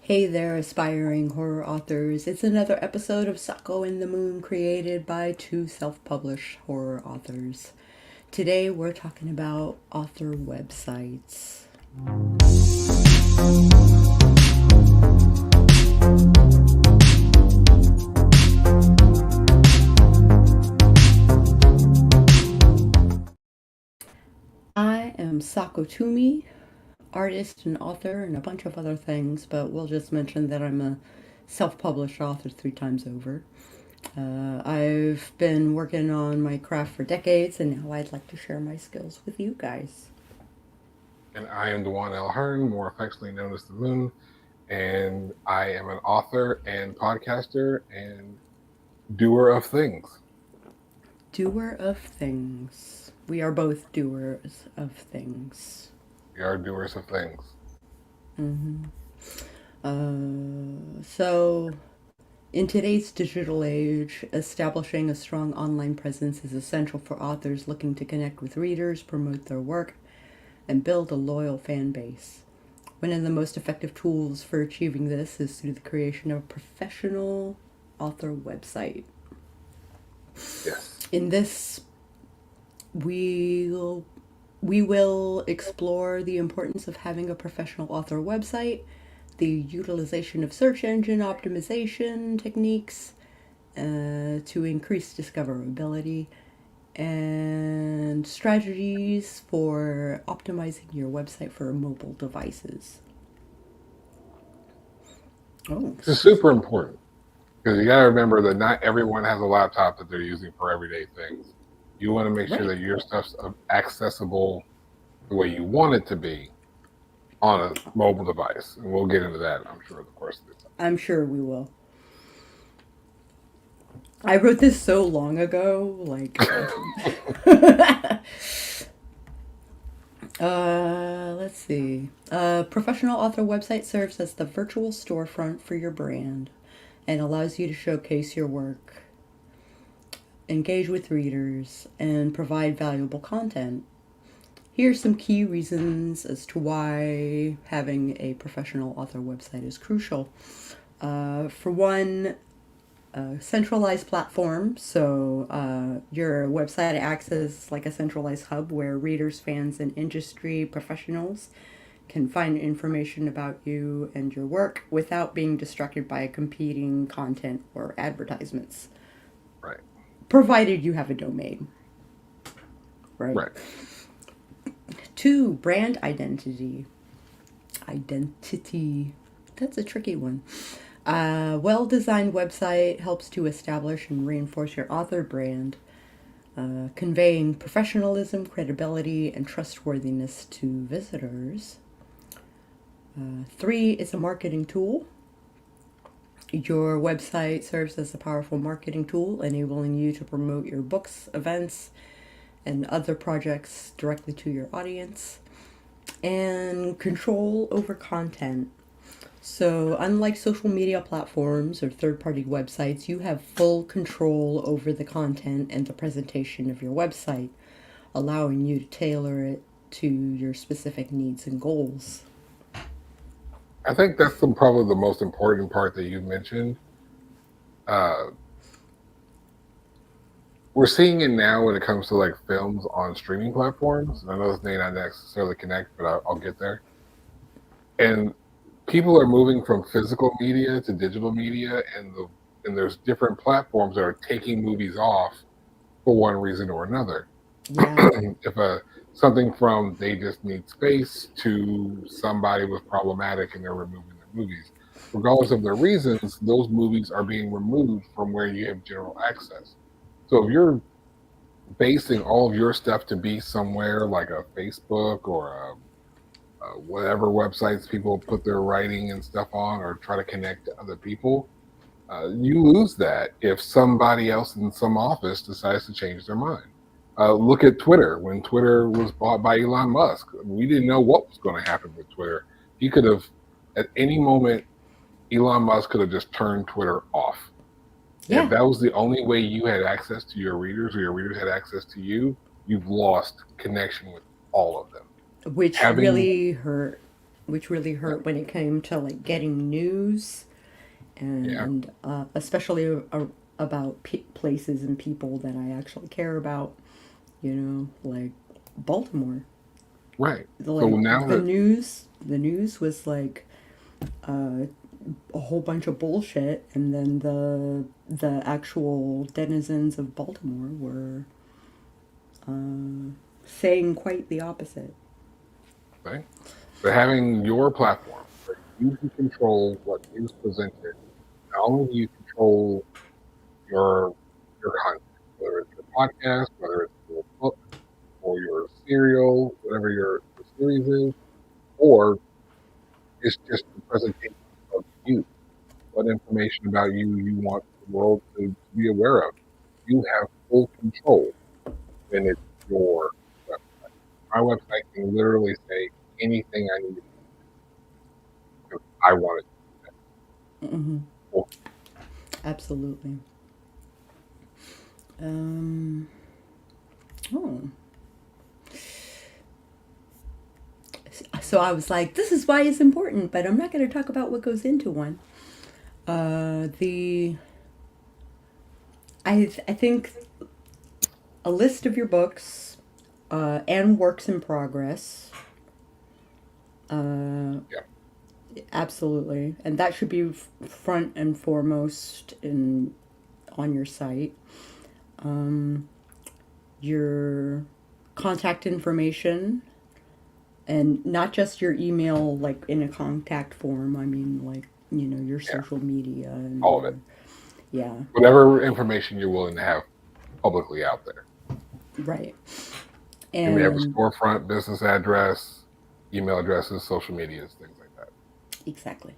Hey there, aspiring horror authors. It's another episode of Sako in the Moon created by two self published horror authors. Today we're talking about author websites. I am Sako Toomey, artist and author, and a bunch of other things, but we'll just mention that I'm a self published author 3 times over. I've been working on my craft for decades, and now I'd like to share my skills with you guys. And I am Dewan L. Hearn, more affectionately known as the Moon, and I am an author and podcaster and doer of things. Doer of things. We are both doers of things. We are doers of things. Mm-hmm. So, in today's digital age, establishing a strong online presence is essential for authors looking to connect with readers, promote their work, and build a loyal fan base. One of the most effective tools for achieving this is through the creation of a professional author website. Yes. In this, we'll we will explore the importance of having a professional author website, the utilization of search engine optimization techniques to increase discoverability, and strategies for optimizing your website for mobile devices. Oh, This is super important because you got to remember that not everyone has a laptop that they're using for everyday things. You want to make sure right. that your stuff's accessible the way you want it to be on a mobile device. And we'll get into that, I'm sure, in the course of this. I'm sure we will. I wrote this so long ago, like. Let's see. A professional author website serves as the virtual storefront for your brand and allows you to showcase your work, engage with readers, and provide valuable content. Here's some key reasons as to why having a professional author website is crucial. For one, a centralized platform. So your website acts as like a centralized hub where readers, fans, and industry professionals can find information about you and your work without being distracted by competing content or advertisements, Right. provided you have a domain, right? Right. Two, brand identity. Identity. That's a tricky one. A well designed website helps to establish and reinforce your author brand, conveying professionalism, credibility, and trustworthiness to visitors. Three, it's a marketing tool. Your website serves as a powerful marketing tool, enabling you to promote your books, events, and other projects directly to your audience. And control over content. So, unlike social media platforms or third party websites, you have full control over the content and the presentation of your website, allowing you to tailor it to your specific needs and goals. I think that's probably the most important part that you mentioned. Uh, we're seeing it now when it comes to like films on streaming platforms. And I know this may not necessarily connect, but I'll get there. And people are moving from physical media to digital media, and there's different platforms that are taking movies off for one reason or another. Yeah, If something from they just need space to somebody was problematic and they're removing their movies, regardless of their reasons, those movies are being removed from where you have general access. So if you're basing all of your stuff to be somewhere like a Facebook or whatever websites people put their writing and stuff on or try to connect to other people, you lose that if somebody else in some office decides to change their mind. Look at Twitter. When Twitter was bought by Elon Musk, we didn't know what was going to happen with Twitter. He could have, at any moment, Elon Musk could have just turned Twitter off. If yeah, that was the only way you had access to your readers or your readers had access to you, you've lost connection with all of them. which Having really hurt. which really Yeah. hurt when it came to like getting news Yeah. and especially about places and people that I actually care about. You know, like Baltimore. Right. So Like now that the news was like uh, a whole bunch of bullshit, and then the actual denizens of Baltimore were saying quite the opposite. right, but having your platform where you can control what is presented, not only do you control your content, whether it's your podcast, whether it's your book or your serial, whatever your series is, or it's just the presentation of you, what information about you want the world to be aware of. You have full control when it's your website. My website can literally say anything I need to because I want it Hmm. full. Absolutely. Um, oh, so I was like, this is why it's important, but I'm not going to talk about what goes into one. The I think a list of your books and works in progress. Uh, Yeah. Absolutely, and that should be front and foremost in on your site. Um, your contact information, and not just your email, like in a contact form. I mean, like your Yeah. social media and All of it. your yeah, Whatever information you're willing to have publicly out there. right, You may have a and storefront, business address, email addresses, social medias, things like that. exactly.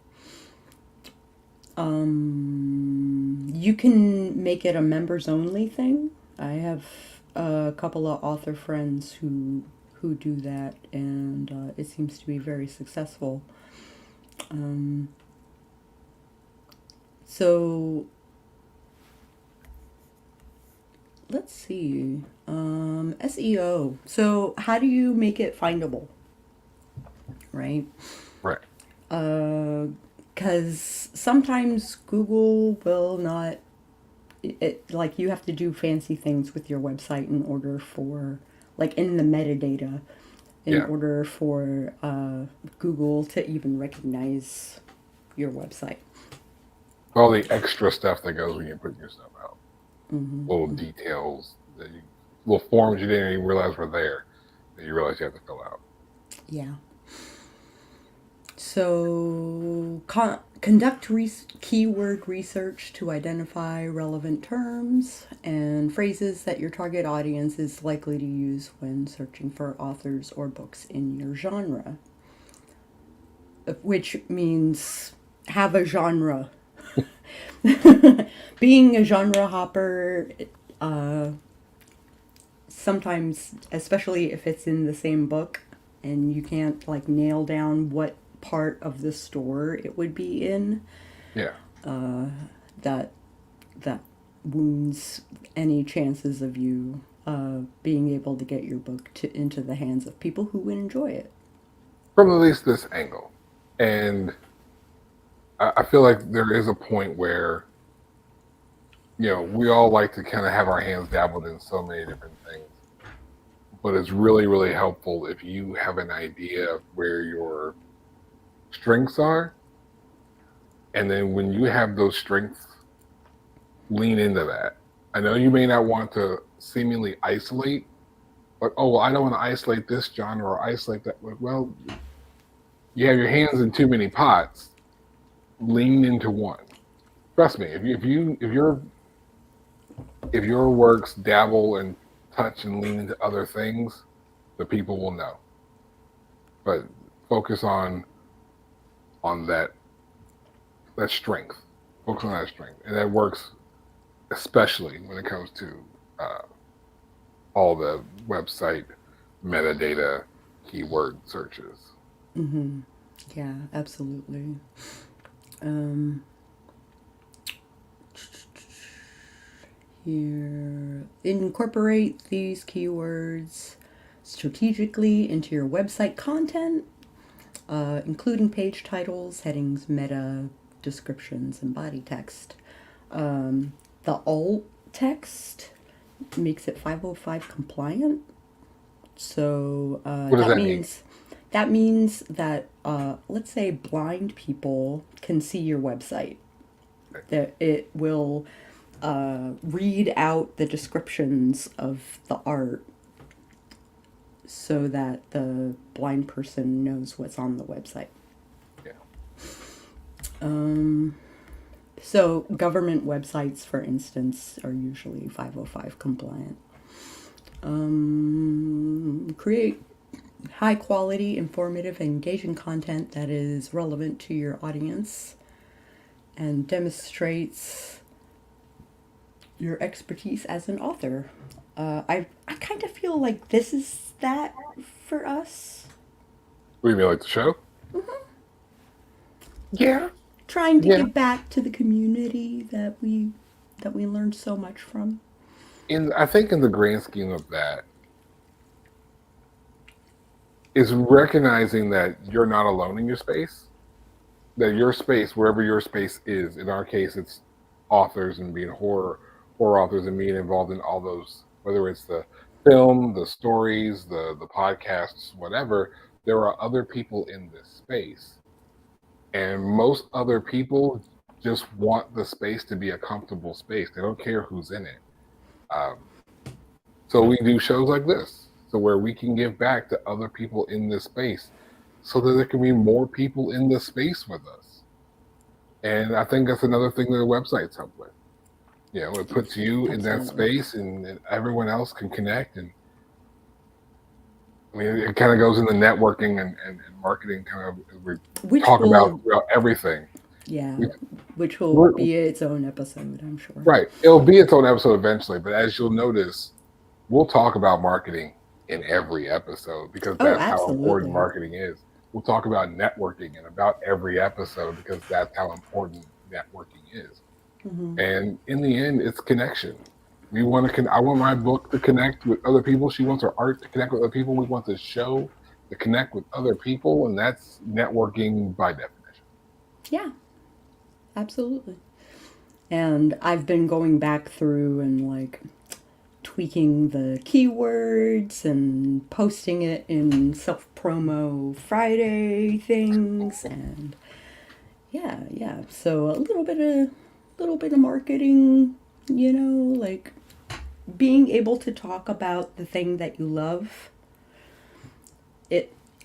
You can make it a members only thing. I have a couple of author friends who do that, and it seems to be very successful. Um, so let's see. SEO. So how do you make it findable? Right? Right. Because sometimes Google will not. Like you have to do fancy things with your website in order for, like in the metadata, in Yeah. order for Google to even recognize your website. All the extra stuff that goes when you're putting your stuff out. Hmm. Little details, little forms you didn't even realize were there that you realize you have to fill out. Yeah. So conduct keyword research to identify relevant terms and phrases that your target audience is likely to use when searching for authors or books in your genre, which means have a genre. Being a genre hopper, uh, sometimes, especially if it's in the same book and you can't like nail down what part of the store it would be in, Yeah. that that wounds any chances of you being able to get your book into the hands of people who would enjoy it. From at least this angle. And I feel like there is a point where, we all like to kind of have our hands dabbled in so many different things. But it's really, really helpful if you have an idea of where your strengths are. And then when you have those strengths, lean into that. I know you may not want to seemingly isolate, but oh, well, I don't want to isolate this genre or isolate that. Well, you have your hands in too many pots. Lean into one. Trust me, if your works dabble and touch and lean into other things, the people will know. But focus on that strength. Focus on that strength, and that works especially when it comes to uh, all the website metadata keyword searches. Mm-hmm. Yeah, absolutely. Um, Here, incorporate these keywords strategically into your website content including page titles, headings, meta descriptions, and body text. The alt text makes it 505 compliant. So What does that mean? that means that let's say blind people can see your website. That it will read out the descriptions of the art so that the blind person knows what's on the website. Yeah. So government websites, for instance, are usually 505 compliant. Create high quality, informative, and engaging content that is relevant to your audience and demonstrates your expertise as an author. I kind of feel like this is that for us. What do you mean, like the show? Yeah. Trying to Yeah. give back to the community that we learned so much from. I think in the grand scheme of that, is recognizing that you're not alone in your space. That your space, wherever your space is, in our case, it's authors and being horror authors and being involved in all those, whether it's the film, the stories, the podcasts, whatever. There are other people in this space, and most other people just want the space to be a comfortable space. They don't care who's in it. So we do shows like this, so where we can give back to other people in this space, so that there can be more people in this space with us. And I think that's another thing that the websites help with. It puts you in that space, and everyone else can connect. And I mean, it kind of goes into networking and marketing. Kind of, we talk about everything. Yeah, which will be its own episode, I'm sure. Right, it'll be its own episode eventually. But as you'll notice, we'll talk about marketing in every episode because that's how important marketing is. We'll talk about networking in about every episode because that's how important networking is. Mm-hmm. And in the end, it's connection. I want my book to connect with other people. She wants her art to connect with other people. We want the show to connect with other people, and that's networking by definition. Yeah, absolutely. And I've been going back through and tweaking the keywords and posting it in self-promo Friday things, and yeah. So a little bit of marketing, like being able to talk about the thing that you love.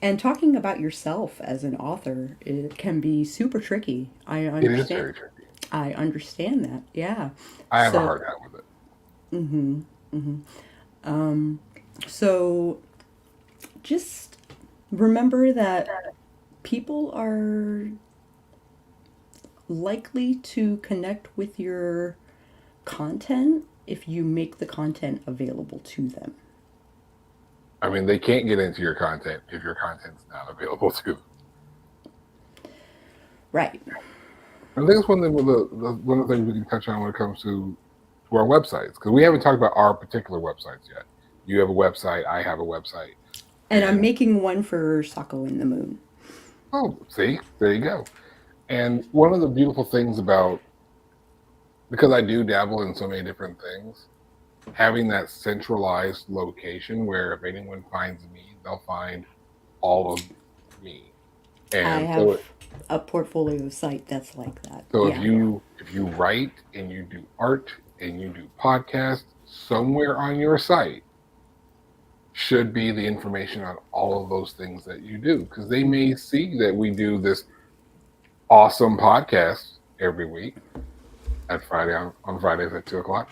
And talking about yourself as an author, it can be super tricky. I understand. It is very tricky. I understand that. Yeah. I have a hard time with it. Mm-hmm. Mm-hmm. So just remember that people are likely to connect with your content if you make the content available to them. I mean, they can't get into your content if your content's not available to them. Right. I think it's one of the things we can touch on when it comes to our websites, because we haven't talked about our particular websites yet. You have a website, I have a website. And I'm making one for Sako in the Moon. Oh, see? There you go. And one of the beautiful things about, because I do dabble in so many different things, having that centralized location where if anyone finds me, they'll find all of me. And I have a portfolio site that's like that. So if you write and you do art and you do podcasts, somewhere on your site should be the information on all of those things that you do, because they may see that we do this awesome podcast every week at Friday on Fridays at 2:00.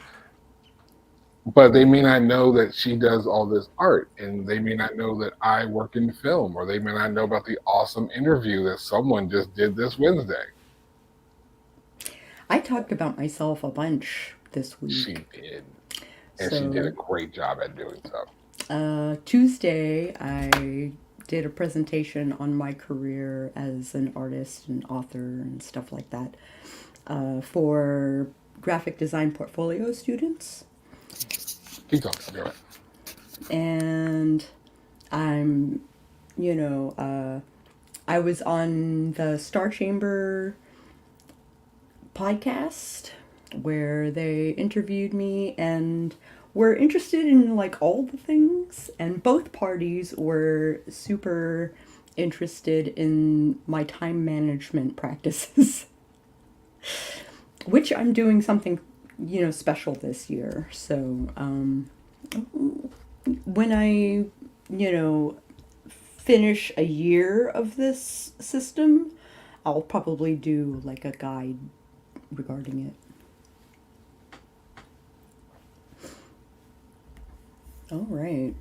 But they may not know that she does all this art, and they may not know that I work in film, or they may not know about the awesome interview that someone just did this Wednesday. I talked about myself a bunch this week. She did. And she did a great job at doing so. Tuesday, I did a presentation on my career as an artist and author and stuff like that for graphic design portfolio students. Keep talking. Go ahead. And I'm, I was on the Star Chamber podcast where they interviewed me and were interested in like all the things, and both parties were super interested in my time management practices, which I'm doing something, special this year. So when I, finish a year of this system, I'll probably do like a guide regarding it. All right.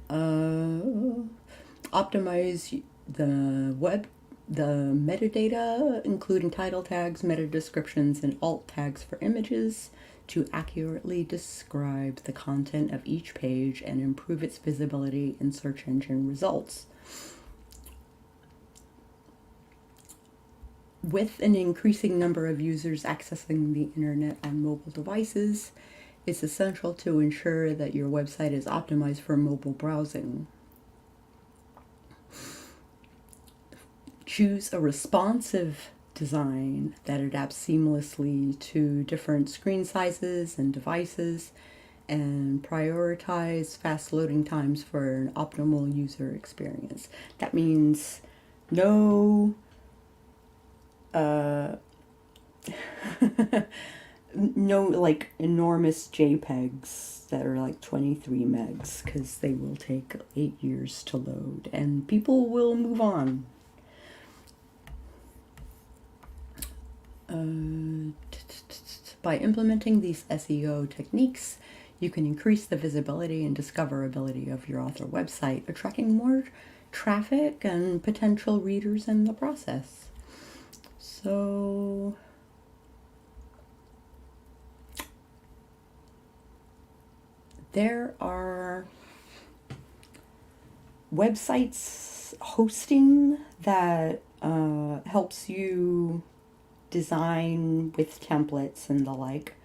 Optimize the metadata, including title tags, meta descriptions, and alt tags for images to accurately describe the content of each page and improve its visibility in search engine results. With an increasing number of users accessing the internet on mobile devices, it's essential to ensure that your website is optimized for mobile browsing. Choose a responsive design that adapts seamlessly to different screen sizes and devices, and prioritize fast loading times for an optimal user experience. That means no no like enormous JPEGs that are like 23 megs, because they will take 8 years to load and people will move on. By implementing these SEO techniques, you can increase the visibility and discoverability of your author website, attracting more traffic and potential readers in the process. So there are websites hosting that helps you design with templates and the like.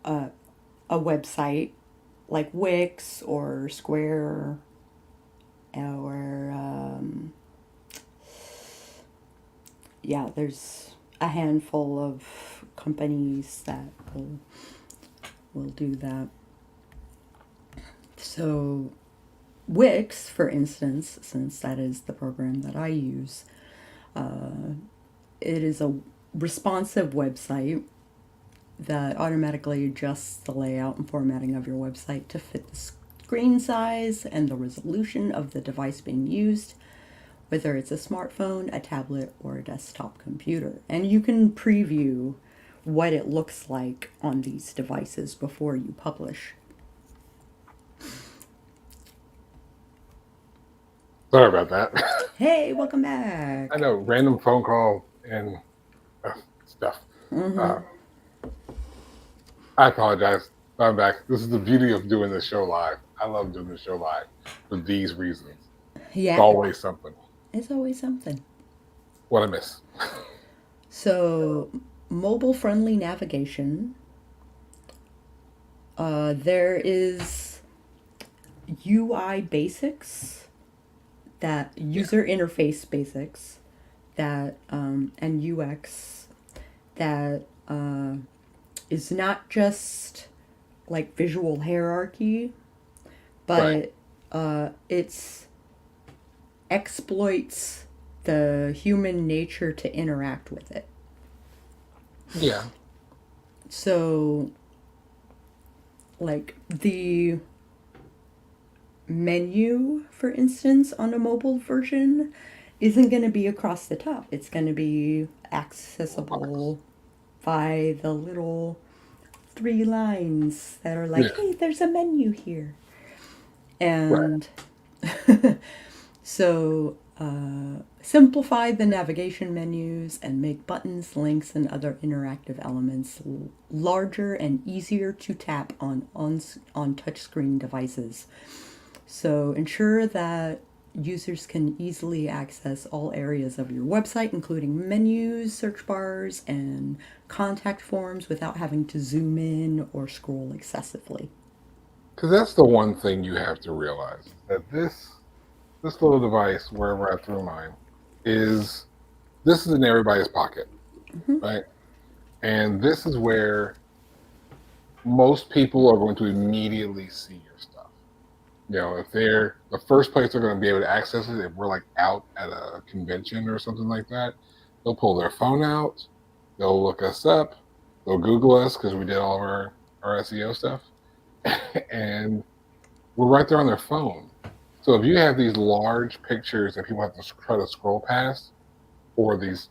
A website like Wix or Square or there's a handful of companies that will do that. So Wix, for instance, since that is the program that I use, it is a responsive website that automatically adjusts the layout and formatting of your website to fit the screen size and the resolution of the device being used, whether it's a smartphone, a tablet, or a desktop computer. And you can preview what it looks like on these devices before you publish. Sorry about that. Hey, welcome back. I know, random phone call and stuff. I apologize. I'm back. This is the beauty of doing this show live. I love doing the show live for these reasons. Yeah. It's always something. It's always something. What I miss. So, mobile-friendly navigation. There is UI basics, that user interface basics, that and UX that is not just like visual hierarchy, but it's exploits the human nature to interact with it. Yeah. So, like the menu, for instance, on a mobile version isn't going to be across the top. It's going to be accessible by the little 3 lines that are like, hey, there's a menu here. And so simplify the navigation menus and make buttons, links, and other interactive elements larger and easier to tap on touchscreen devices. So ensure that users can easily access all areas of your website, including menus, search bars, and contact forms without having to zoom in or scroll excessively. Because that's the one thing you have to realize, that this little device, wherever I threw mine, is this is in everybody's pocket, Mm-hmm. right? And this is where most people are going to immediately see your stuff. If they're the first place they're going to be able to access it, if we're like out at a convention or something like that, they'll pull their phone out, they'll look us up, they'll Google us because we did all of our SEO stuff, and we're right there on their phone. So if you have these large pictures that people have to try to scroll past, or this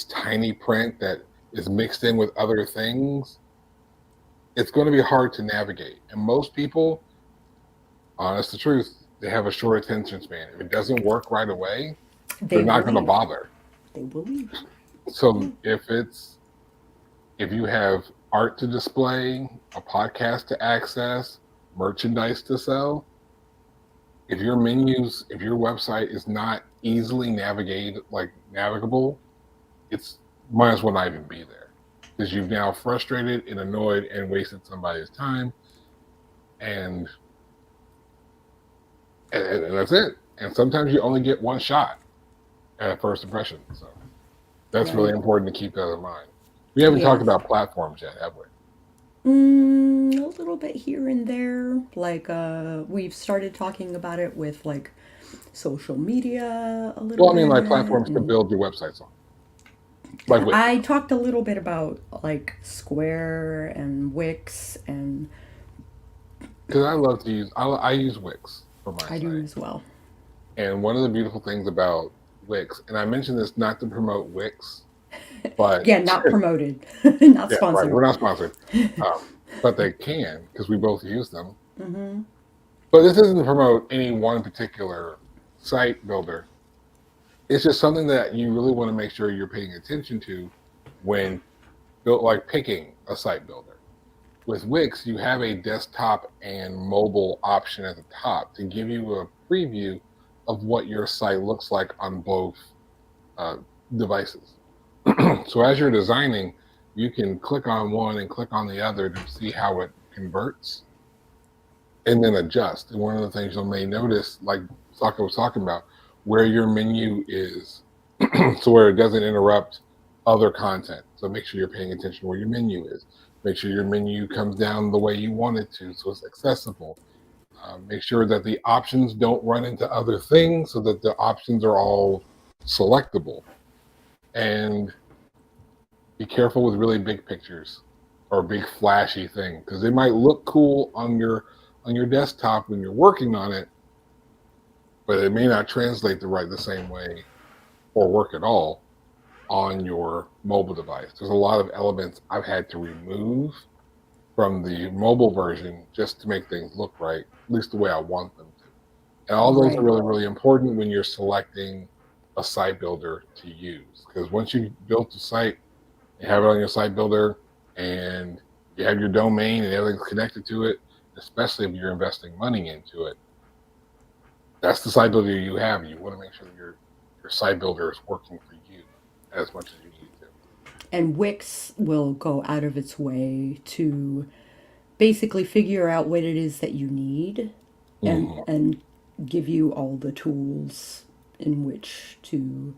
tiny print that is mixed in with other things, it's going to be hard to navigate. And most people, honest the truth, they have a short attention span. If it doesn't work right away, They they're not will going to leave. bother. They will leave. So if you have art to display, a podcast to access, merchandise to sell, if your website is not easily navigable, it's might as well not even be there, because you've now frustrated and annoyed and wasted somebody's time, and that's it. And sometimes you only get one shot at a first impression, so that's really important to keep that in mind. We haven't talked about platforms yet, have we? A little bit here and there. Like we've started talking about it with like social media a little Well, I mean, like bit. platforms to build your websites on, like Wix. I talked a little bit about like Square and Wix, and because I love to use I use Wix for my site. I do as well. And one of the beautiful things about Wix, and I mentioned this not to promote Wix, but yeah, not promoted, not yeah, sponsored. right, we're not sponsored, but they can, because we both use them. Mm-hmm. But this isn't to promote any one particular site builder. It's just something that you really want to make sure you're paying attention to when picking a site builder. With Wix, you have a desktop and mobile option at the top to give you a preview of what your site looks like on both devices. So as you're designing, you can click on one and click on the other to see how it converts, and then adjust. And one of the things you may notice, like Sako was talking about, where your menu is, so where it doesn't interrupt other content. So make sure you're paying attention to where your menu is. Make sure your menu comes down the way you want it to, so it's accessible. Make sure that the options don't run into other things, so that the options are all selectable. And be careful with really big pictures or big flashy thing, because they might look cool on your desktop when you're working on it, but it may not translate the same way or work at all on your mobile device. There's a lot of elements I've had to remove from the mobile version just to make things look right, at least the way I want them to. And all those are really, really important when you're selecting a site builder to use, because once you've built a site, you have it on your site builder, and you have your domain and everything's connected to it, especially if you're investing money into it, that's the site builder you have. You want to make sure that your site builder is working for you as much as you need to. And Wix will go out of its way to basically figure out what it is that you need, and give you all the tools in which to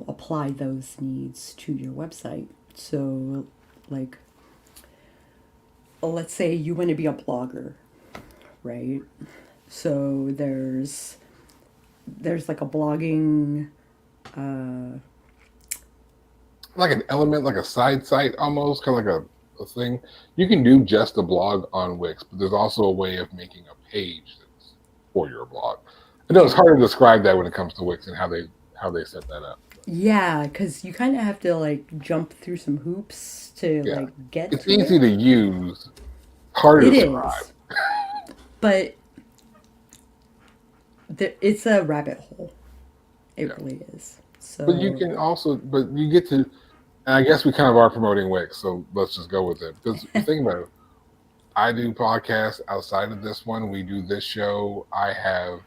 apply those needs to your website. So like, let's say you want to be a blogger, right? So there's like a blogging like an element, like a side site almost, kind of like a thing. You can do just a blog on Wix, but there's also a way of making a page that's for your blog. I know it's hard to describe that when it comes to Wix and how they set that up. Yeah, because you kind of have to like jump through some hoops to like get it's to easy it. to use, hard to describe. Is, but it's a rabbit hole. It really is. So, but you can also, you get to, and I guess we kind of are promoting Wix, so let's just go with it. Because think about it, I do podcasts outside of this one. We do this show. I have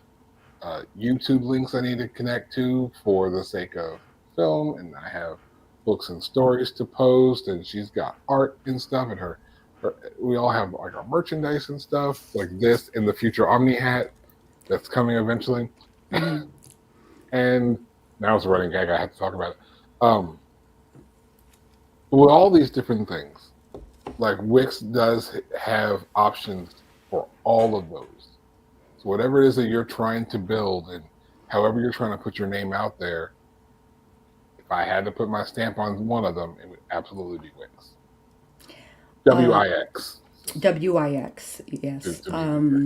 YouTube links I need to connect to for the sake of film, and I have books and stories to post, and she's got art and stuff, and we all have like our merchandise and stuff like this in the future Omni hat that's coming eventually. And Now it's a running gag. I have to talk about it. Um, with all these different things, like Wix does have options for all of those. So whatever it is that you're trying to build and however you're trying to put your name out there, if I had to put my stamp on one of them, it would absolutely be Wix. Uh, WIX. WIX, yes. Just to be clear.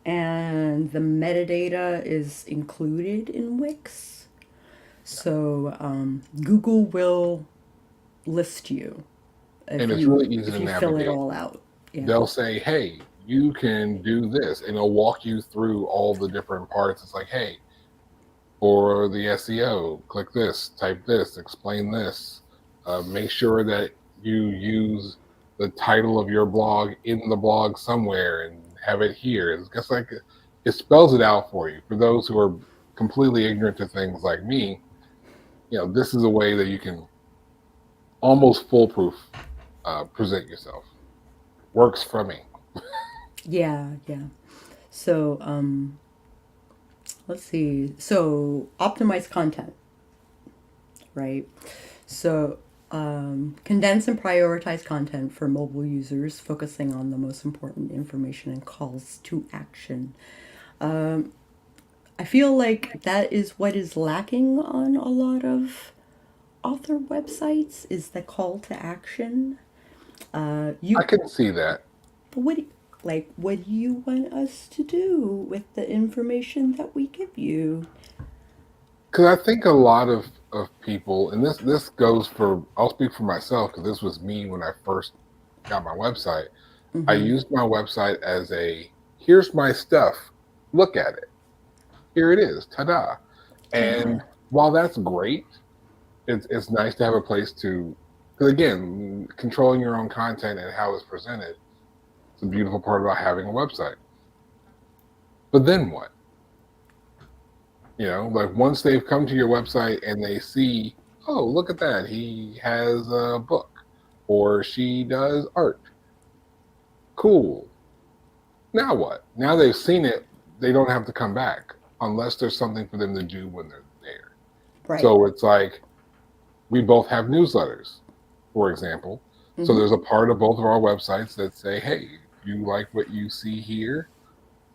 And the metadata is included in Wix. So Google will list you And it's really easy if to you fill it navigate. all out. Yeah. They'll say, hey, you can do this, and it'll walk you through all the different parts. It's like, hey, for the SEO, click this, type this, explain this. Make sure that you use the title of your blog in the blog somewhere and have it here. It's just like it spells it out for you. For those who are completely ignorant to things like me, this is a way that you can almost foolproof present yourself. Works for me. Yeah, yeah. So let's see. So optimize content, right? So condense and prioritize content for mobile users, focusing on the most important information and calls to action. I feel like that is what is lacking on a lot of author websites is the call to action. I You, can see that. but what do you want us to do with the information that we give you? Because I think a lot of people, and this goes for, I'll speak for myself because this was me when I first got my website. I Mm-hmm. used my website as a, here's my stuff, look at it. Here it is, ta-da. Ta-da! And while that's great, it's nice to have a place to, because again, controlling your own content and how it's presented, it's a beautiful part about having a website. But then what? Like once they've come to your website and they see, oh, look at that, he has a book or she does art. Cool. Now what? Now they've seen it, they don't have to come back unless there's something for them to do when they're there. Right. So it's like we both have newsletters, for example. So Mm-hmm. there's a part of both of our websites that say, hey, if you like what you see here,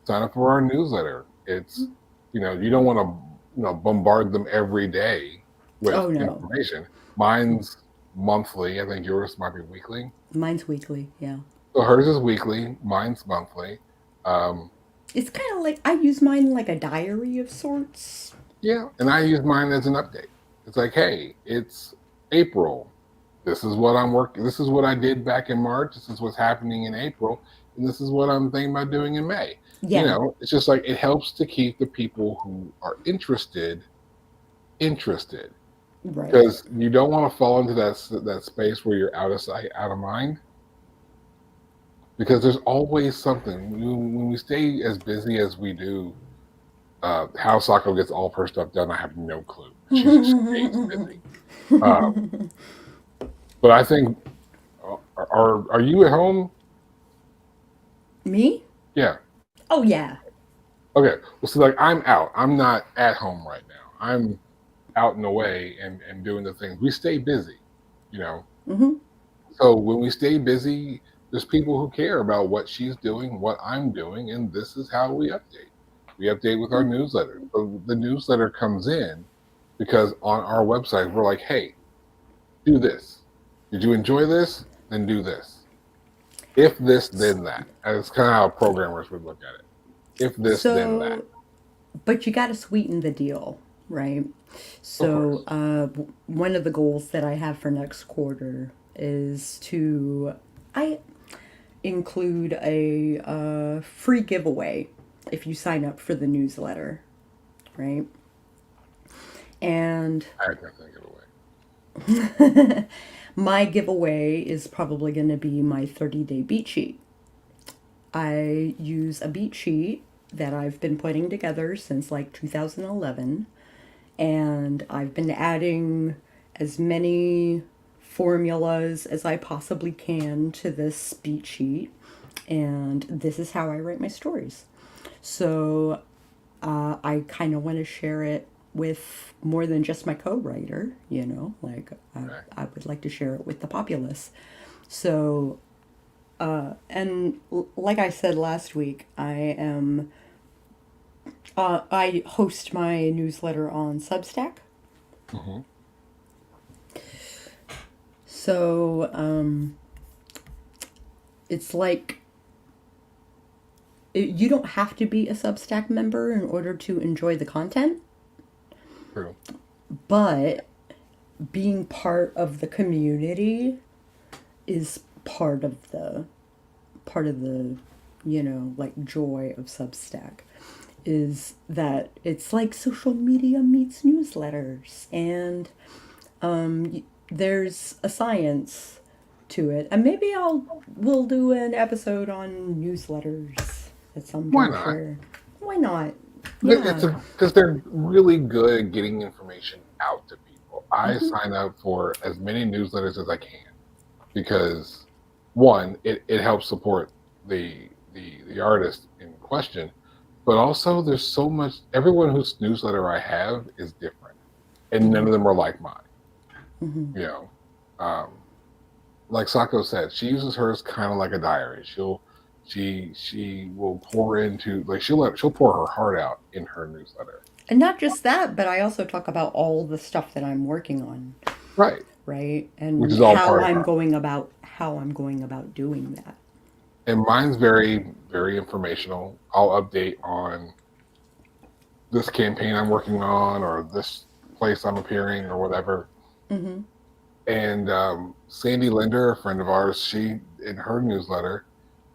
sign up for our newsletter. It's, you don't want to, bombard them every day with Oh no, information. Mine's monthly. I think yours might be weekly. mine's weekly. Yeah, So hers is weekly. Mine's monthly. Um, it's kind of like I use mine like a diary of sorts. yeah, and I use mine as an update. It's like, hey, it's April. This is what I'm working. This is what I did back in March. This is what's happening in April, and this is what I'm thinking about doing in May. Yeah, It's just like it helps to keep the people who are interested right. because you don't want to fall into that space where you're out of sight, out of mind. Because there's always something when we stay as busy as we do. How Sako gets all of her stuff done, I have no clue. She just stays busy. Uh, but I think, are you at home? Me? Yeah. Oh yeah. Okay. Well, so like I'm out. I'm not at home right now. I'm out and away and doing the things. We stay busy, you know. Mm-hmm. So when we stay busy, there's people who care about what she's doing, what I'm doing, and this is how we update. We update with our newsletter. So the newsletter comes in because on our website we're like, hey, do this. Did you enjoy this? Then do this. If this, then that. And it's kind of how programmers would look at it. If this, then that. So, but you got to sweeten the deal, right? Of So, course. one of the goals that I have for next quarter is to I include a free giveaway if you sign up for the newsletter, right? And I had nothing to give away. my giveaway is probably going to be my 30-day beat sheet. I use a beat sheet that I've been putting together since like 2011, and I've been adding as many formulas as I possibly can to this beat sheet, and this is how I write my stories. So I kind of want to share it with more than just my co-writer, like Right. I would like to share it with the populace. So, like I said last week, I host my newsletter on Substack. Hmm. So, it's like you don't have to be a Substack member in order to enjoy the content, True. but being part of the community is part of the like joy of Substack is that it's like social media meets newsletters, and there's a science to it, and maybe we'll do an episode on newsletters at some Why not? juncture. Why not? It's Yeah. because they're really good at getting information out to people. I Hmm. sign up for as many newsletters as I can because one, it helps support the artist in question, but also there's so much. Everyone whose newsletter I have is different, and none Hmm. of them are like mine. Hmm. You know, um, like Sako said, she uses hers kind of like a diary. She will pour into like she'll pour her heart out in her newsletter. And not just that, but I also talk about all the stuff that I'm working on, Right. right? Which And is all part of her. how I'm going about doing that. And mine's very, very informational. I'll update on this campaign I'm working on or this place I'm appearing or whatever. Hmm. And Sandy Linder, a friend of ours, she in her newsletter,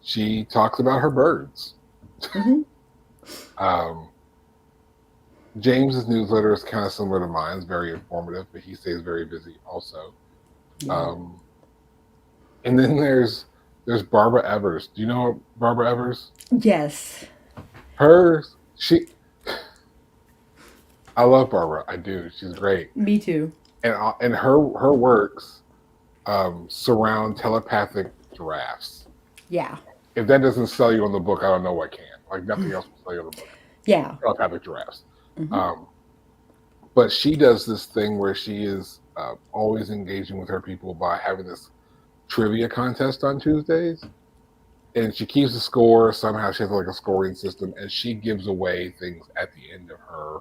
she talks about her birds. Hmm. Um, James's newsletter is kind of similar to mine. It's very informative, but he stays very busy also. Yeah. Um, and then there's Barbara Evers. Do you know Barbara Evers? Yes. She I love Barbara. I do. She's great, Me too. and her works surround telepathic giraffes. Yeah. If that doesn't sell you on the book, I don't know what can. Like nothing else will sell you on the book. Yeah. Telepathic giraffes. Hmm. Um, but she does this thing where she is always engaging with her people by having this trivia contest on Tuesdays, and she keeps the score. Somehow she has like a scoring system, and she gives away things at the end of her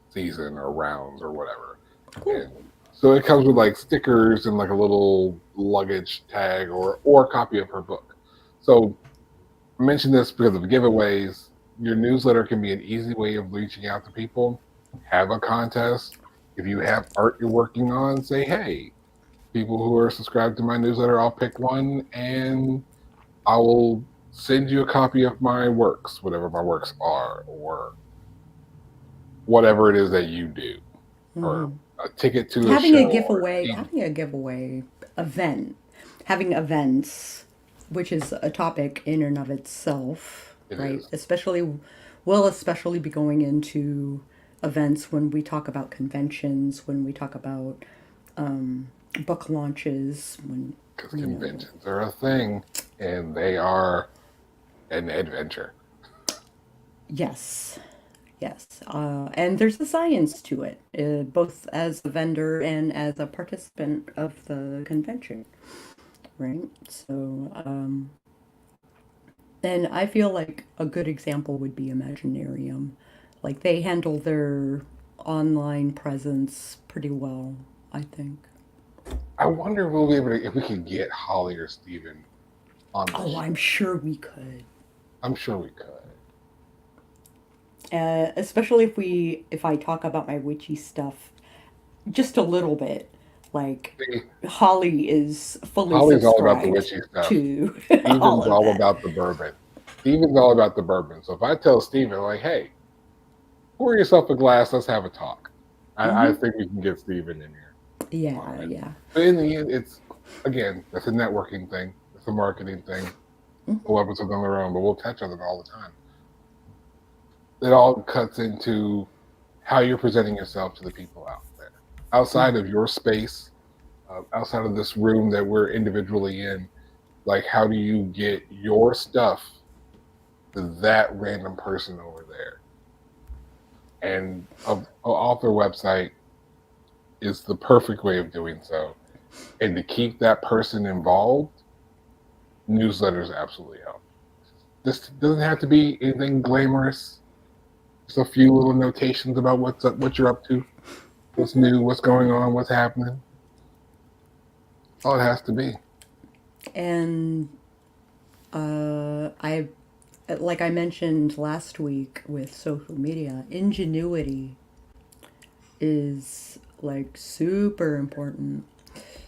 season or rounds or whatever. Cool. And so it comes with like stickers and like a little luggage tag or a copy of her book. So I mention this because of giveaways. Your newsletter can be an easy way of reaching out to people. Have a contest. If you have art you're working on, say, hey, people who are subscribed to my newsletter, I'll pick one and I will send you a copy of my works, whatever my works are, or whatever it is that you do, or Hmm. a ticket to a Having show a or giveaway, a having a giveaway event, having events, which is a topic in and of itself, it right? is. We'll especially be going into events when we talk about conventions, when we talk about book launches, when Because you know. conventions are a thing and they are an adventure. Yes, yes, and there's a science to it, both as a vendor and as a participant of the convention, right? So, and I feel like a good example would be Imaginarium. Like they handle their online presence pretty well, I think. I wonder if we'll be able to, if we could get Holly or Steven on the Oh, show. I'm sure we could. I'm sure we could. Especially if I talk about my witchy stuff just a little bit. Like See, Holly is fully Holly's all about the subscribed witchy stuff. to all Steven's of all that. about the bourbon. Steven's all about the bourbon. So if I tell Steven, like, hey, pour yourself a glass, let's have a talk. I Hmm. think we can get Steven in here on Yeah, it. yeah. But in the end, it's, again, that's a networking thing. It's a marketing thing. Hmm. We'll episodes on their own, but we'll touch on it all the time. It all cuts into how you're presenting yourself to the people out there. Outside of your space, outside of this room that we're individually in, like how do you get your stuff to that random person over there? And an author website is the perfect way of doing so. And to keep that person involved, newsletters absolutely help. This doesn't have to be anything glamorous. Just a few little notations about what's up, what you're up to, what's new, what's going on, what's happening. All it has to be. And I, like I mentioned last week with social media, ingenuity is like super important.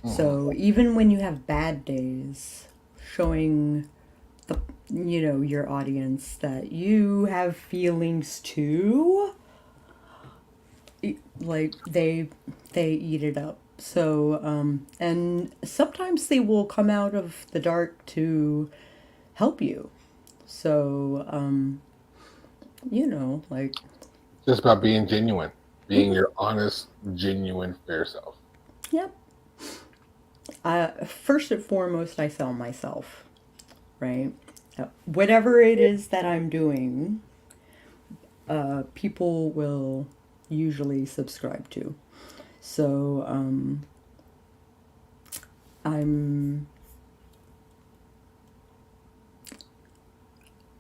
So even when you have bad days, showing the your audience that you have feelings too, like they eat it up. So and sometimes they will come out of the dark to help you. So like Just about being genuine, being your honest, genuine, fair self. yep. First and foremost, I sell myself, right? Whatever it is that I'm doing, people will usually subscribe to. So I'm.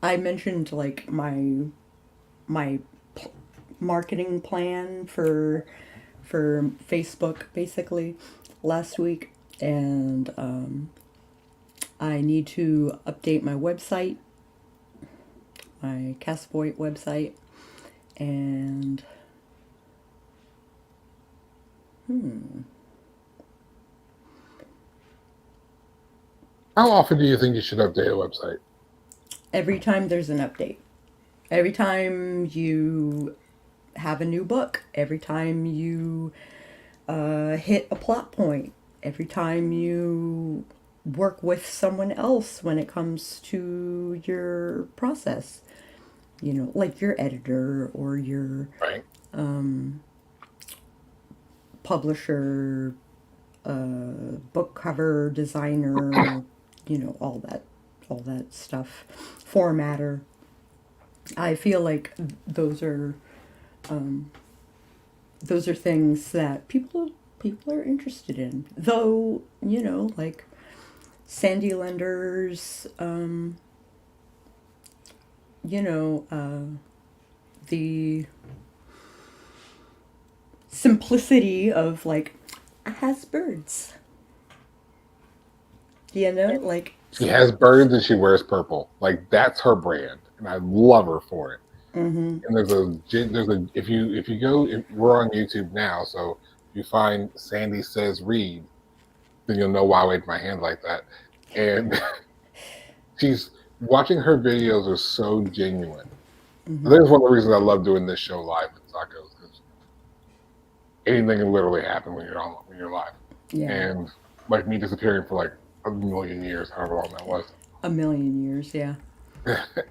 I mentioned like my marketing plan for Facebook basically last week, and I need to update my website, my Castboy website, and How often do you think you should update a website? every time there's an update, every time you have a new book, every time you hit a plot point, every time you work with someone else when it comes to your process, like your editor or your Right. publisher, book cover designer, all that stuff, formatter. I feel like those are things that people are interested in. Though, like Sandy Lender's, the simplicity of like has birds. Like She has birds and she wears purple. Like that's her brand, and I love her for it. And if you go, we're on YouTube now, so if you find Sandy Says Read, then you'll know why I waved my hand like that. And she's watching her videos are so genuine. There's one of the reasons I love doing this show live with Sako, because anything can literally happen when you're live. yeah, And like me disappearing for like a million years, however long that was. a million years, yeah.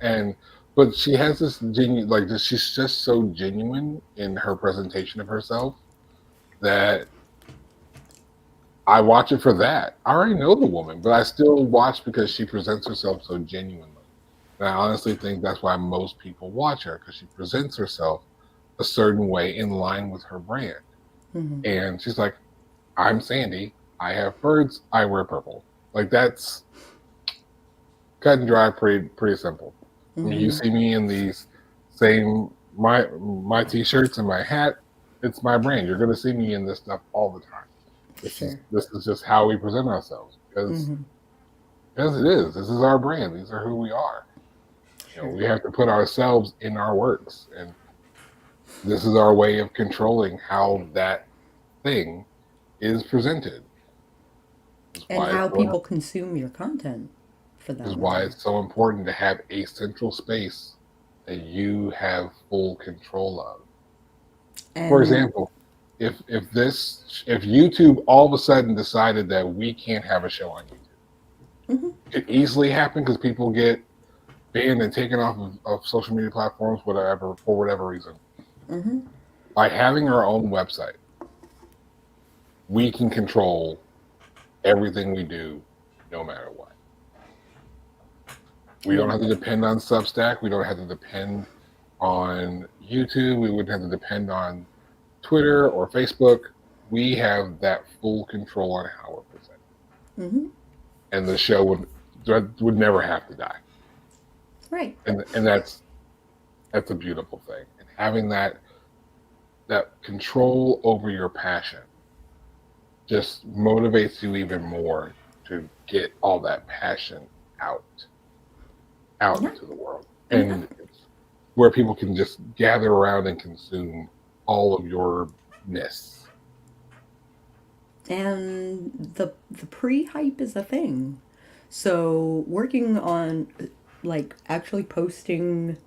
And but she has this genuine, like this, she's just so genuine in her presentation of herself that I watch it for that. I already know the woman, but I still watch because she presents herself so genuinely. And I honestly think that's why most people watch her, because she presents herself a certain way in line with her brand. And she's like, I'm Sandy, I have birds, I wear purple. Like that's cut and dry, pretty simple. I mean, you see me in these same my t-shirts and my hat. It's my brand. You're going to see me in this stuff all the time. This is just how we present ourselves because it is. This is our brand. These are who we are. We have to put ourselves in our works, and this is our way of controlling how that thing is presented. And how people consume your content for that. This is why it's so important to have a central space that you have full control of. And for example, if YouTube all of a sudden decided that we can't have a show on YouTube, it could easily happen because people get banned and taken off of social media platforms, whatever, for whatever reason. By having our own website, we can control everything we do, no matter what. We don't have to depend on Substack. We don't have to depend on YouTube. We wouldn't have to depend on Twitter or Facebook. We have that full control on how we're presented, Mm-hmm. and the show would never have to die. Right. And that's a beautiful thing. And having that control over your passion just motivates you even more to get all that passion out Yeah. into the world. And it's where people can just gather around and consume all of your ness. And the pre-hype is a thing. So working on like actually posting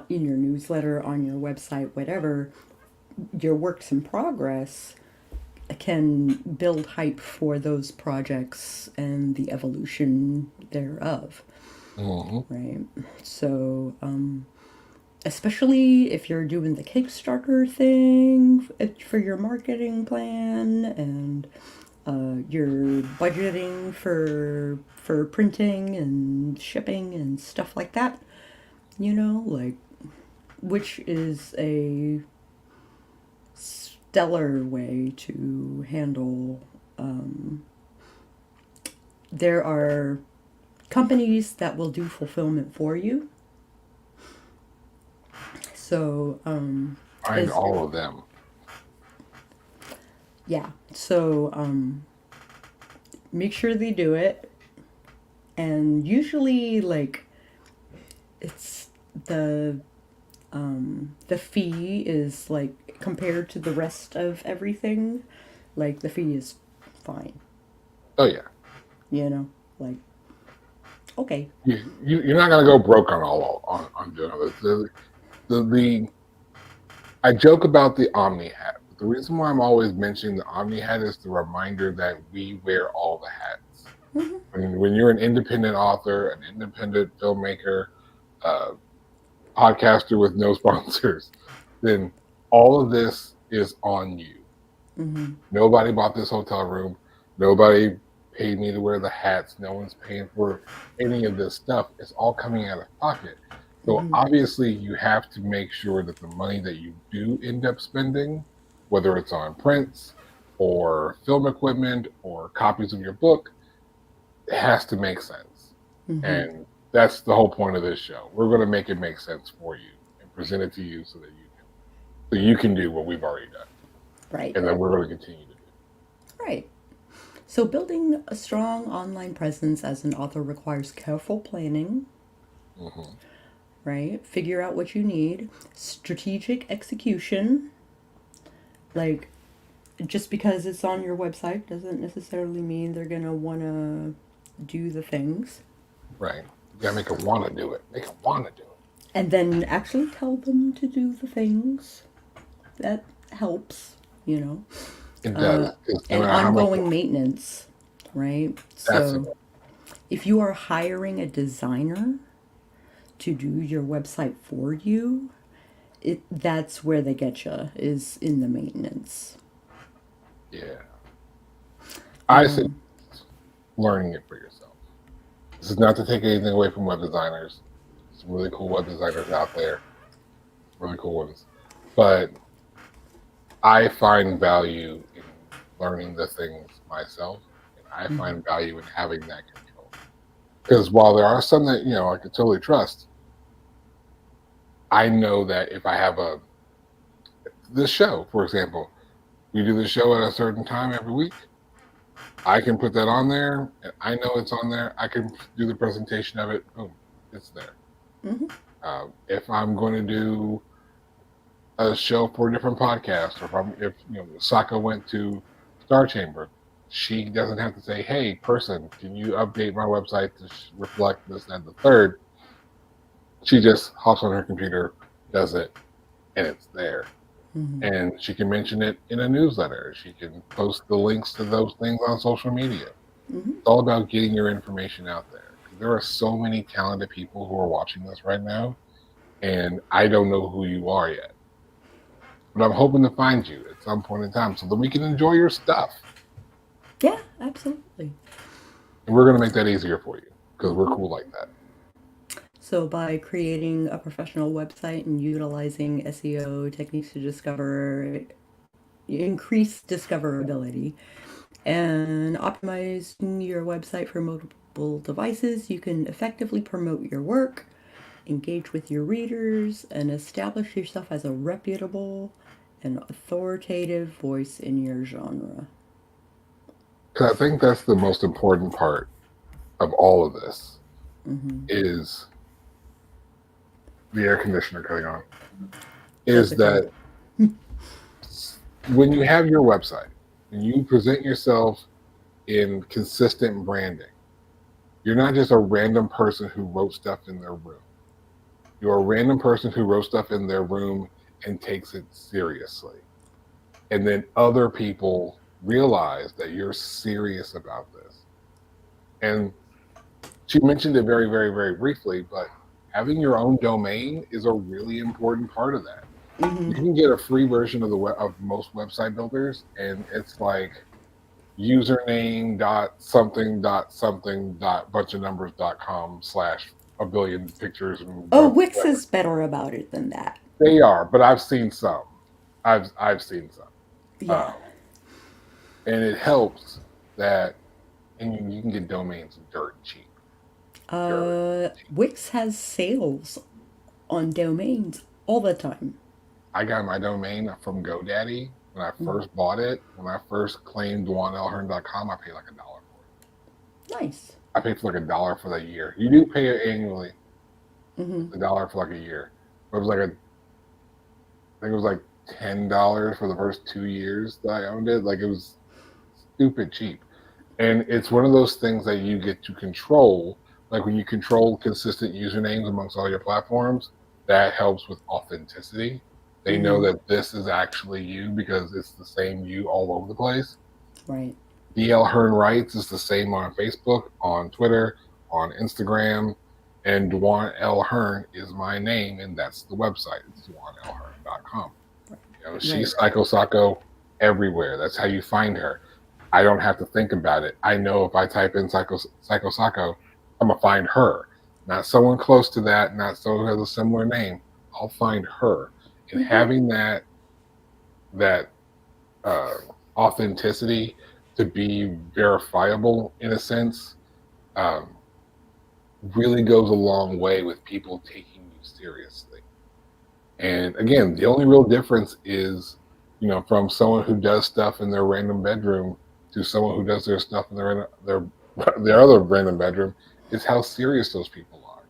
in your newsletter, on your website, whatever, your works in progress can build hype for those projects and the evolution thereof. Mm-hmm. Right. So, especially if you're doing the Kickstarter thing for your marketing plan, and you're budgeting for printing and shipping and stuff like that, like, which is a stellar way to handle. There are companies that will do fulfillment for you. So, Find all of them. yeah. So, make sure they do it. And usually, like, it's the fee is like compared to the rest of everything, like the fee is fine. Oh yeah. Like, okay. You're not gonna go broke on doing this. The I joke about the Omni hat. But the reason why I'm always mentioning the Omni hat is the reminder that we wear all the hats. Mm-hmm. When you're an independent author, an independent filmmaker, podcaster with no sponsors, then all of this is on you. Mm-hmm. Nobody bought this hotel room. Nobody paid me to wear the hats. No one's paying for any of this stuff. It's all coming out of pocket. So Mm-hmm. obviously you have to make sure that the money that you do end up spending, whether it's on prints or film equipment or copies of your book, it has to make sense. Mm-hmm. And that's the whole point of this show. We're going to make it make sense for you and present it to you so that you can do what we've already done. Right. And then we're going to continue to do. Right. So building a strong online presence as an author requires careful planning. Mm-hmm. Right? Figure out what you need, strategic execution. Like, just because it's on your website doesn't necessarily mean they're gonna wanna do the things. Right. You gotta make them want to do it. Make them want to do it. And then actually tell them to do the things. That helps, It does. And No matter how much ongoing maintenance, right? that's So if you are hiring a designer to do your website for you, that's where they get you, is in the maintenance. yeah. I say learning it for yourself. This is not to take anything away from web designers. Some really cool web designers out there. Really cool ones. But I find value in learning the things myself. And I find value in having that control. Because while there are some that, I can totally trust, I know that if I have this show, for example, we do the show at a certain time every week, I can put that on there, and I know it's on there. I can do the presentation of it. Boom, it's there. Mm-hmm. If I'm going to do a show for a different podcast, or if Sako went to Star Chamber, she doesn't have to say, "Hey, person, can you update my website to reflect this and the third?" She just hops on her computer, does it, and it's there. Mm-hmm. And she can mention it in a newsletter. She can post the links to those things on social media. Mm-hmm. It's all about getting your information out there. There are so many talented people who are watching this right now, and I don't know who you are yet. But I'm hoping to find you at some point in time so that we can enjoy your stuff. Yeah, absolutely. And we're going to make that easier for you because we're cool like that. So, by creating a professional website and utilizing SEO techniques to increase discoverability, and optimizing your website for multiple devices, you can effectively promote your work, engage with your readers, and establish yourself as a reputable and authoritative voice in your genre. Because I think that's the most important part of all of this is the air conditioner cutting on. Is Typical. that when you have your website and you present yourself in consistent branding, you're not just a random person who wrote stuff in their room. You're a random person who wrote stuff in their room and takes it seriously. And then other people realize that you're serious about this. And she mentioned it very, very, very briefly, but having your own domain is a really important part of that. You can get a free version of of most website builders, and it's like username dot something dot something dot bunch of numbers.com / a billion pictures and Oh, whatever. Wix is better about it than that. They are, but I've seen some. I've seen some, Yeah. and it helps that, and you can get domains dirt cheap. Wix has sales on domains all the time. I got my domain from GoDaddy when I first bought it. When I first claimed DuanLHearn.com, I paid like $1 for it. Nice. I paid for like $1 for the year. You do pay it annually, $1 for like a year. But it was like I think it was like $10 for the first 2 years that I owned it. Like it was stupid cheap. And it's one of those things that you get to control. Like when you control consistent usernames amongst all your platforms, that helps with authenticity. They know that this is actually you because it's the same you all over the place. Right. DL Hearn Writes is the same on Facebook, on Twitter, on Instagram, and Duan L. Hearn is my name, and that's the website. It's DuanLHearn.com. You know, she's Sako everywhere. That's how you find her. I don't have to think about it. I know if I type in Sako, I'm gonna find her. Not someone close to that, not someone who has a similar name. I'll find her. And having that authenticity to be verifiable in a sense really goes a long way with people taking you seriously. And again, the only real difference is, you know, from someone who does stuff in their random bedroom to someone who does their stuff in their other random bedroom is how serious those people are.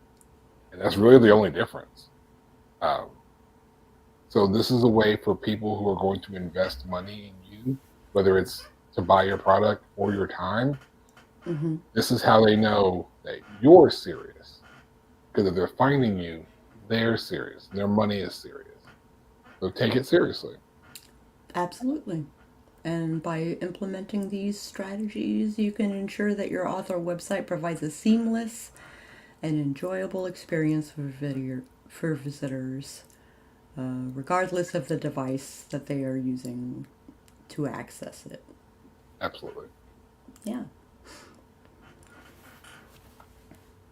And that's really the only difference. So this is a way for people who are going to invest money in you, whether it's to buy your product or your time. This is how they know that you're serious. Because if they're finding you, they're serious. Their money is serious. So take it seriously. Absolutely. And by implementing these strategies, you can ensure that your author website provides a seamless and enjoyable experience for visitors, regardless of the device that they are using to access it. Absolutely. Yeah.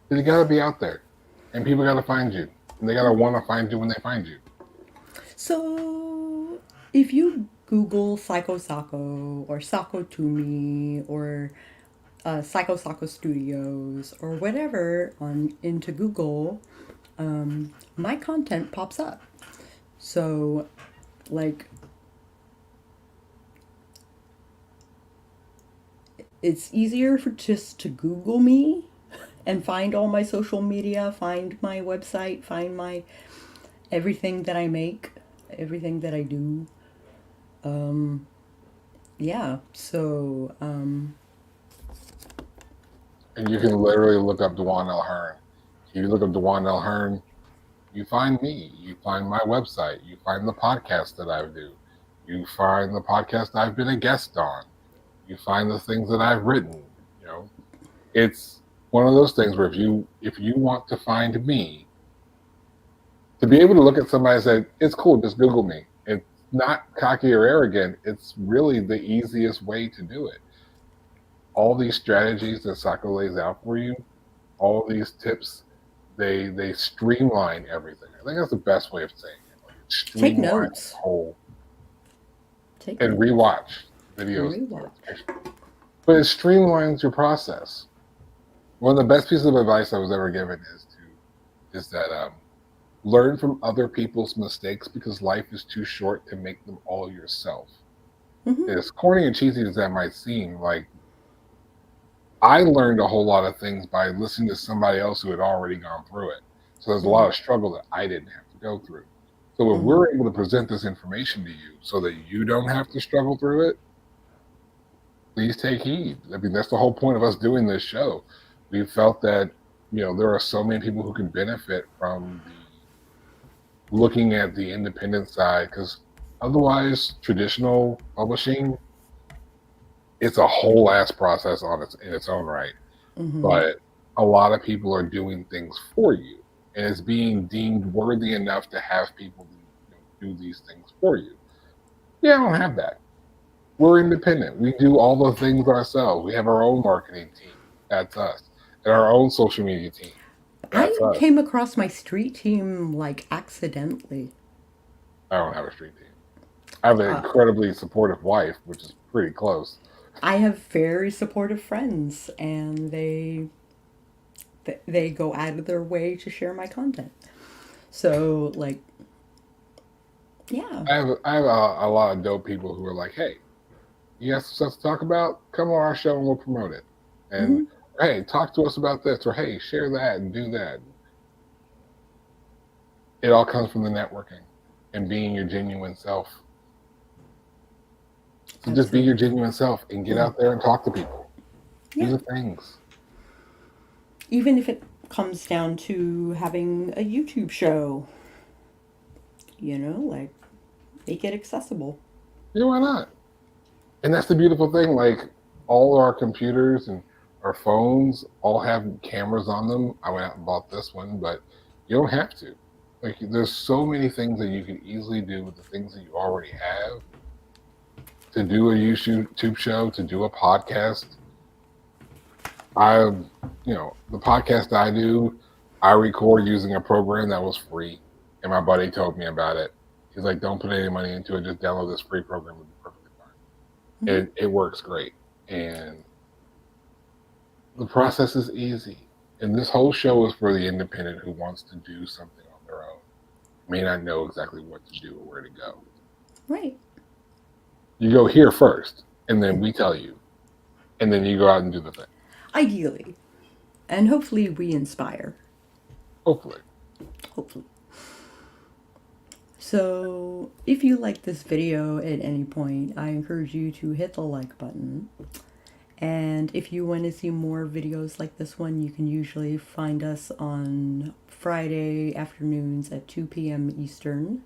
You got to be out there, and people got to find you, and they got to want to find you when they find you. So, if you Google Sako or Sako to Me or Sako Studios or whatever into Google, my content pops up. So, like, it's easier for just to Google me and find all my social media, find my website, find my everything that I make, everything that I do. Yeah, so And you can literally look up Duan L. Hearn. If you look up Duan L. Hearn, you find me. You find my website. You find the podcast that I do. You find the podcast I've been a guest on. You find the things that I've written. You know, it's one of those things where if you want to find me, to be able to look at somebody and say, it's cool, just Google me. It's not cocky or arrogant. It's really the easiest way to do it. All these strategies that Sako lays out for you, all these tips, they streamline everything. I think that's the best way of saying it. Like it Take streamlines the notes. whole Take and notes. rewatch And videos, rewatch. but it streamlines your process. One of the best pieces of advice I was ever given is that learn from other people's mistakes because life is too short to make them all yourself. Mm-hmm. As corny and cheesy as that might seem, like I learned a whole lot of things by listening to somebody else who had already gone through it. So there's a lot of struggle that I didn't have to go through. So if we're able to present this information to you so that you don't have to struggle through it, please take heed. I mean, that's the whole point of us doing this show. We felt that, there are so many people who can benefit from looking at the independent side because otherwise traditional publishing, it's a whole ass process in its own right. Mm-hmm. But a lot of people are doing things for you, and it's being deemed worthy enough to have people do these things for you. Yeah, I don't have that. We're independent. We do all the things ourselves. We have our own marketing team. That's us. And our own social media team. That's I us. came across my street team like accidentally. I don't have a street team. I have an incredibly supportive wife, which is pretty close. I have very supportive friends, and they go out of their way to share my content. So, like, yeah. I have a lot of dope people who are like, hey, you have stuff to talk about? Come on our show and we'll promote it. And Mm-hmm. hey, talk to us about this, or hey, share that and do that. It all comes from the networking and being your genuine self. So just be your genuine self and get out there and talk to people. Yeah. Do the things. Even if it comes down to having a YouTube show, like, make it accessible. Yeah, why not? And that's the beautiful thing. Like all our computers and our phones all have cameras on them. I went out and bought this one, but you don't have to. Like there's so many things that you can easily do with the things that you already have. To do a YouTube show, to do a podcast. The podcast I do, I record using a program that was free, and my buddy told me about it. He's like, "Don't put any money into it. Just download this free program. It'll be perfectly fine." Mm-hmm. It works great, and the process is easy. And this whole show is for the independent who wants to do something on their own, may not know exactly what to do or where to go. Right. You go here first, and then we tell you, and then you go out and do the thing. Ideally. And hopefully we inspire. Hopefully. So, if you like this video at any point, I encourage you to hit the like button. And if you want to see more videos like this one, you can usually find us on Friday afternoons at 2 p.m. Eastern.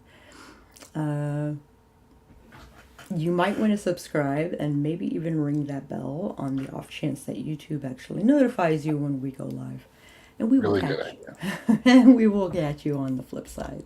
You might want to subscribe and maybe even ring that bell on the off chance that YouTube actually notifies you when we go live. And we will Really catch good you. And we will catch you on the flip side.